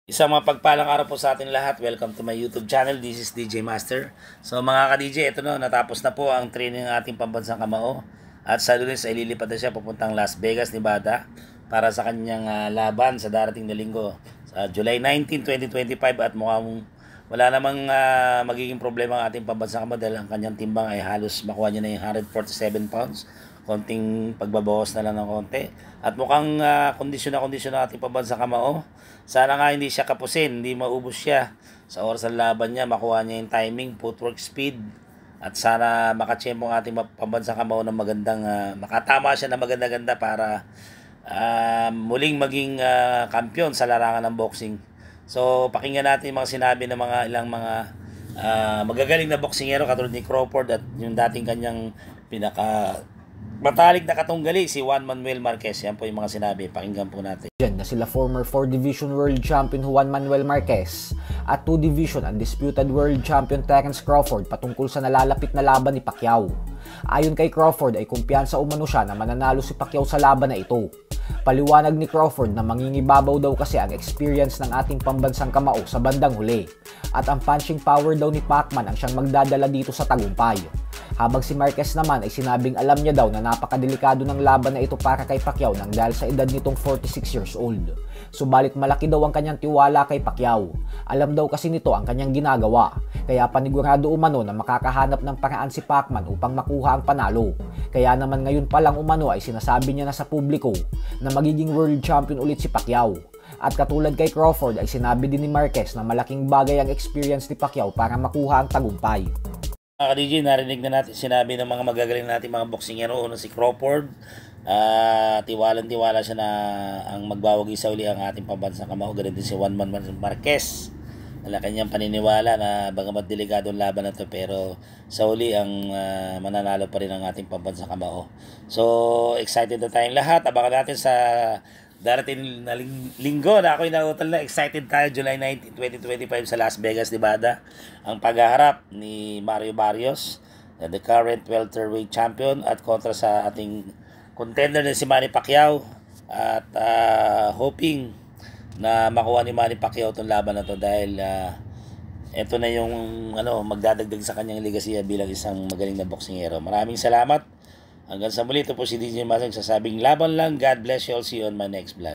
Isang mapagpalang araw po sa ating lahat. Welcome to my YouTube channel. This is DJ Master. So mga ka-DJ, ito na, natapos na po ang training ng ating pambansang kamao. At sa Lunes ay lilipat na siya papuntang Las Vegas, Nevada para sa kanyang laban sa darating na linggo sa July 19, 2025. At mukhang wala namang magiging problema ang ating pambansang kamao dahil ang kanyang timbang ay halos makuha niya na yung 147 pounds. Konting pagbabawas na lang ng konti. At mukhang kondisyon na ang ating pambansang kamao. Sana nga hindi siya kapusin, hindi maubos siya sa oras ng laban niya, makuha niya yung timing, footwork speed, at sana makatsyempo ang ating pambansang kamao ng magandang, makatama siya na maganda-ganda para muling maging kampiyon sa larangan ng boxing. So pakinggan natin yung mga sinabi ng mga ilang mga magagaling na boksingero katulad ni Crawford at yung dating kanyang pinaka matalik na katunggali si Juan Manuel Marquez. Yan po yung mga sinabi. Pakinggan po natin. Diyan na sila former 4 Division World Champion Juan Manuel Marquez at 2 Division Undisputed World Champion Terence Crawford patungkol sa nalalapit na laban ni Pacquiao. Ayon kay Crawford ay kumpiyansa umano siya na mananalo si Pacquiao sa laban na ito. Paliwanag ni Crawford na mangingibabaw daw kasi ang experience ng ating pambansang kamao sa bandang huli at ang punching power daw ni Pacman ang siyang magdadala dito sa tagumpay. Habang si Marquez naman ay sinabing alam niya daw na napakadelikado ng laban na ito para kay Pacquiao nang dahil sa edad nitong 46 years old. Subalit malaki daw ang kanyang tiwala kay Pacquiao. Alam daw kasi nito ang kanyang ginagawa, kaya panigurado umano na makakahanap ng paraan si Pacman upang makuha ang panalo. Kaya naman ngayon pa lang umano ay sinasabi niya na sa publiko na magiging world champion ulit si Pacquiao. At katulad kay Crawford ay sinabi din ni Marquez na malaking bagay ang experience ni Pacquiao para makuha ang tagumpay. Mga ka-DJ, narinig na natin sinabi ng mga magagaling natin mga boksingero. Una si Crawford, tiwalang-tiwala siya na ang magbawagi sa uli ang ating pambansang kamao. Ganun din si Juan Manuel Marquez. Wala kanyang paniniwala na bagamat delikadong laban na to, pero sa uli ang mananalo pa rin ang ating pambansang kamao. So excited na tayong lahat. Abangan natin sa darating na linggo na ako'y nautal na. Excited tayo July 19, 2025 sa Las Vegas, Nevada. Ang paghaharap ni Mario Barrios, the current welterweight champion, at kontra sa ating contender na si Manny Pacquiao. At hoping na makuha ni Manny Pacquiao itong laban na to dahil ito na yung magdadagdag sa kanyang legacy bilang isang magaling na boksingero. Maraming salamat. Hanggang sa muli, ito po si DJ Masang sasabing laban lang. God bless you all. See you on my next vlog.